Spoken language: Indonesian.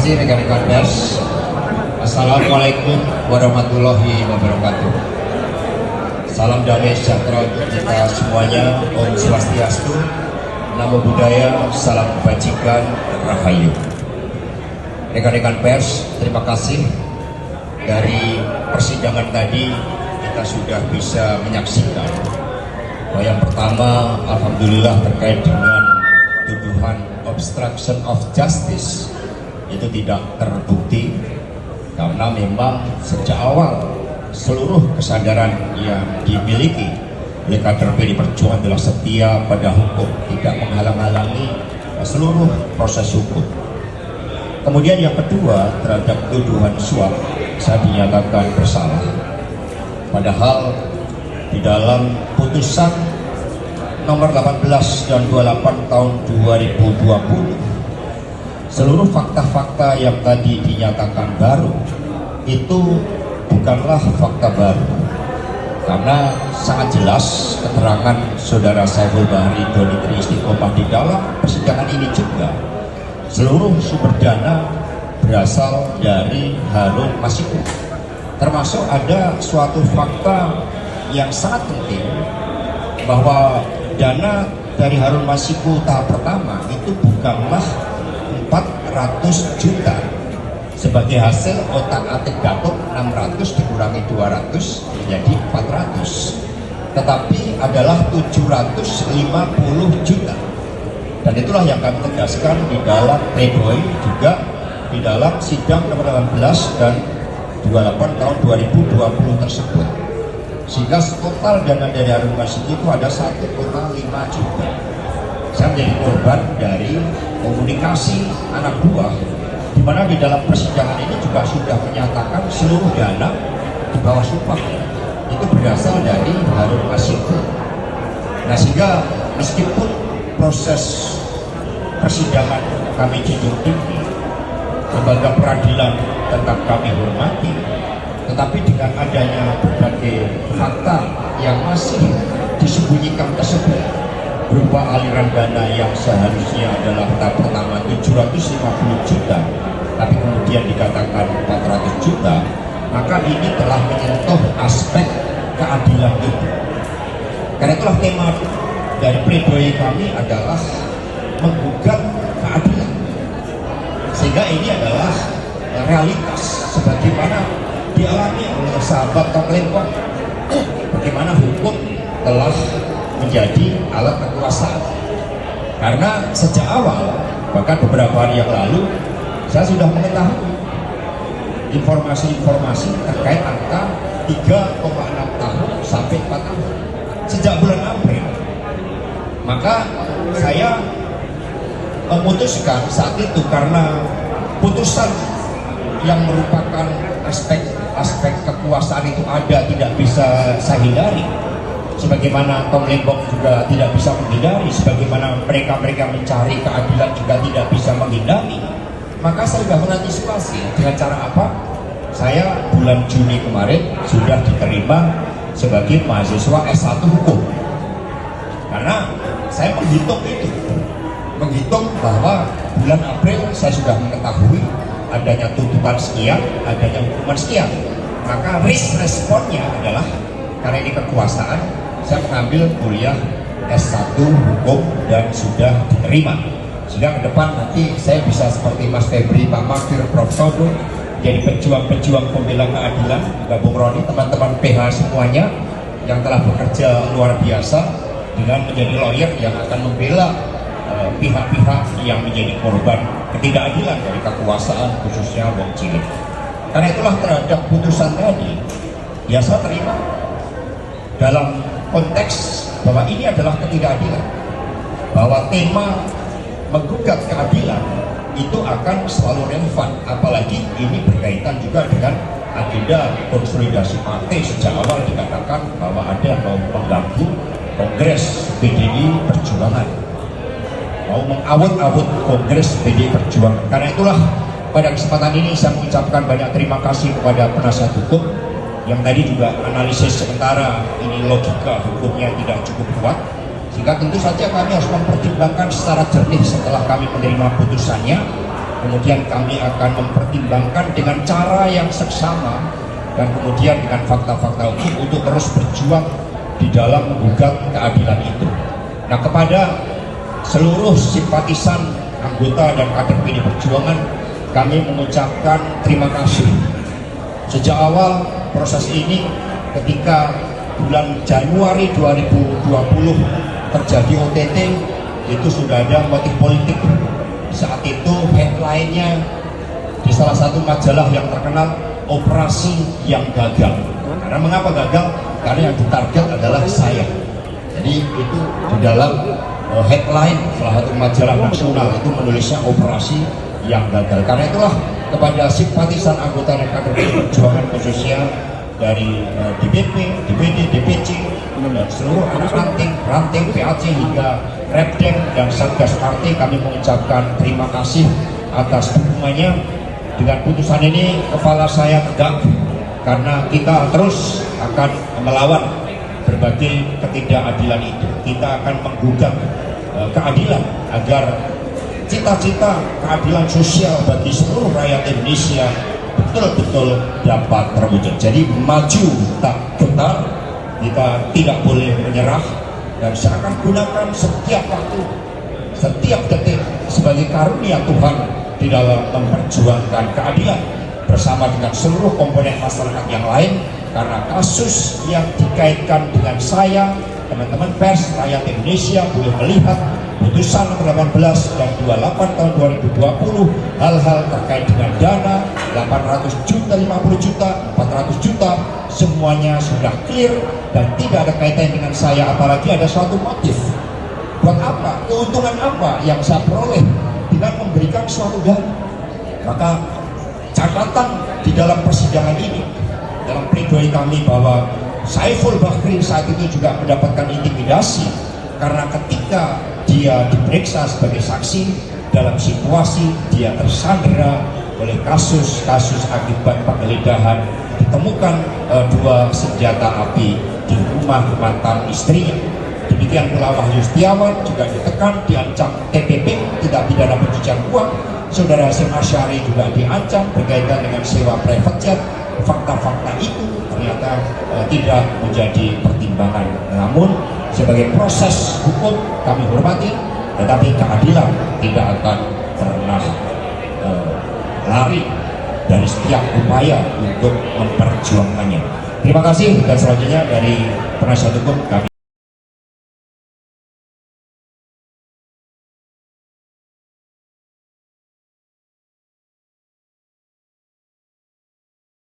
kasih rekan-rekan pers. Assalamualaikum warahmatullahi wabarakatuh. Salam damai sejahtera untuk kita semuanya. Om Swastiastu, Namo Buddhaya, salam kebajikan, Rahayu. Rekan-rekan pers, terima kasih. Dari persidangan tadi kita sudah bisa menyaksikan bahwa yang pertama, alhamdulillah, terkait dengan tuduhan obstruction of justice itu tidak terbukti karena memang sejak awal seluruh kesadaran yang dimiliki oleh kader PD Perjuangan adalah setia pada hukum, tidak menghalang-halangi seluruh proses hukum. Kemudian yang kedua, terhadap tuduhan suap saya dinyatakan bersalah. Padahal di dalam putusan nomor 18 dan 28 tahun 2020, seluruh fakta-fakta yang tadi dinyatakan baru itu bukanlah fakta baru, karena sangat jelas keterangan saudara Saiful Bahri Doni Tri Istiqomah di dalam persidangan ini juga seluruh sumber dana berasal dari Harun Masiku, termasuk ada suatu fakta yang sangat penting bahwa dana dari Harun Masiku tahap pertama itu bukanlah 400 juta sebagai hasil otak-atik Gatot 600 dikurangi 200 menjadi 400, tetapi adalah 750 juta. Dan itulah yang kami tegaskan di dalam pledoi juga di dalam sidang nomor 18 dan 28 tahun 2020 tersebut, sehingga total dana dari Harun Masiku itu ada 1,5 juta. Saya menjadi korban dari komunikasi anak buah, di mana di dalam persidangan ini juga sudah menyatakan seluruh dana di bawah sumpah itu berasal dari Harun Masiku. Nah, sehingga meskipun proses persidangan kami junjung tinggi, lembaga peradilan tetap kami hormati, tetapi dengan adanya berbagai fakta yang masih disembunyikan tersebut berupa aliran dana yang seharusnya adalah tahap pertama 750 juta tapi kemudian dikatakan 400 juta, maka ini telah menyentuh aspek keadilan itu. Karena itulah tema dari pledoi kami adalah menggugat keadilan, sehingga ini adalah realitas sebagaimana dialami oleh sahabat Tom Lempong, bagaimana hukum telah menjadi alat kekuasaan. Karena sejak awal, bahkan beberapa hari yang lalu, saya sudah mengetahui informasi-informasi terkait angka 3,6 tahun sampai 4 tahun sejak bulan April. Maka saya memutuskan saat itu, karena putusan yang merupakan aspek kekuasaan itu ada, tidak bisa saya hindari, sebagaimana Tom Lembong juga tidak bisa menghindari, sebagaimana mereka mencari keadilan juga tidak bisa menghindari. Maka saya sudah mengantisipasi dengan cara apa? Saya bulan Juni kemarin sudah diterima sebagai mahasiswa S1 Hukum, karena saya menghitung bahwa bulan April saya sudah mengetahui adanya tuntutan sekian, adanya hukuman sekian, maka responnya adalah karena ini kekuasaan, saya mengambil kuliah S1 Hukum dan sudah diterima, sehingga ke depan nanti saya bisa seperti Mas Febri, Pak Makir, Prof. Todo, jadi pejuang-pejuang pembela keadilan, juga Bung Roni, teman-teman PH semuanya yang telah bekerja luar biasa dengan menjadi lawyer yang akan membela pihak-pihak yang menjadi korban ketidakadilan dari kekuasaan, khususnya wong cilik. Karena itulah terhadap putusan tadi, ya saya terima dalam konteks bahwa ini adalah ketidakadilan, bahwa tema menggugat keadilan itu akan selalu relevan, apalagi ini berkaitan juga dengan agenda konsolidasi partai. Sejak awal dikatakan bahwa ada yang mau mengganggu Kongres PDI Perjuangan, mau mengawut-awut Kongres PDI Perjuangan. Karena itulah pada kesempatan ini saya mengucapkan banyak terima kasih kepada penasihat hukum yang tadi juga analisis sementara ini logika hukumnya tidak cukup kuat, sehingga tentu saja kami harus mempertimbangkan secara jernih setelah kami menerima putusannya, kemudian kami akan mempertimbangkan dengan cara yang seksama dan kemudian dengan fakta-fakta hukum untuk terus berjuang di dalam menggugat keadilan itu. Nah, kepada seluruh simpatisan, anggota dan kader PD Perjuangan, kami mengucapkan terima kasih. Sejak awal proses ini, ketika bulan Januari 2020 terjadi OTT, itu sudah ada motif politik. Saat itu headline-nya di salah satu majalah yang terkenal, operasi yang gagal. Karena mengapa gagal? Karena yang ditarget adalah saya. Jadi itu di dalam headline salah satu majalah nasional itu menulisnya operasi yang gagal. Karena itulah kepada simpatisan anggota dan kader Perjuangan khususnya dari DPP, DPD, DPC, dan seluruh anak ranting PAC hingga Repdem dan Satgas Partai, kami mengucapkan terima kasih atas dukungannya. Dengan putusan ini kepala saya tegak karena kita terus akan melawan berbagai ketidakadilan itu. Kita akan menggugat keadilan agar cita-cita keadilan sosial bagi seluruh rakyat Indonesia betul-betul dapat terwujud. Jadi maju tak gentar, kita tidak boleh menyerah, dan saya akan gunakan setiap waktu, setiap detik sebagai karunia Tuhan di dalam memperjuangkan keadilan bersama dengan seluruh komponen masyarakat yang lain. Karena kasus yang dikaitkan dengan saya, teman-teman pers, rakyat Indonesia boleh melihat putusan nomor 18 dan 28 tahun 2020, hal-hal terkait dengan dana 800 juta, 50 juta, 400 juta, semuanya sudah clear dan tidak ada kaitan dengan saya, apalagi ada suatu motif. Buat apa? Keuntungan apa yang saya peroleh dengan memberikan suatu dana? Maka catatan di dalam persidangan ini, dalam pledoi kami, bahwa Saiful Bahri saat itu juga mendapatkan intimidasi karena ketika dia diperiksa sebagai saksi dalam situasi dia tersandera oleh kasus-kasus akibat penggeledahan, ditemukan 2 senjata api di rumah mantan istrinya. Demikian pula Wahyu Setiawan juga ditekan, diancam TPP, tidak pidana pencucian uang. Saudara Hasyim Asyari juga diancam berkaitan dengan sewa private jet. Fakta-fakta itu ternyata tidak menjadi pertimbangan. Namun sebagai proses hukum kami hormati, tetapi keadilan tidak akan pernah lari dari setiap upaya untuk memperjuangkannya. Terima kasih, dan selanjutnya dari penasihat hukum kami.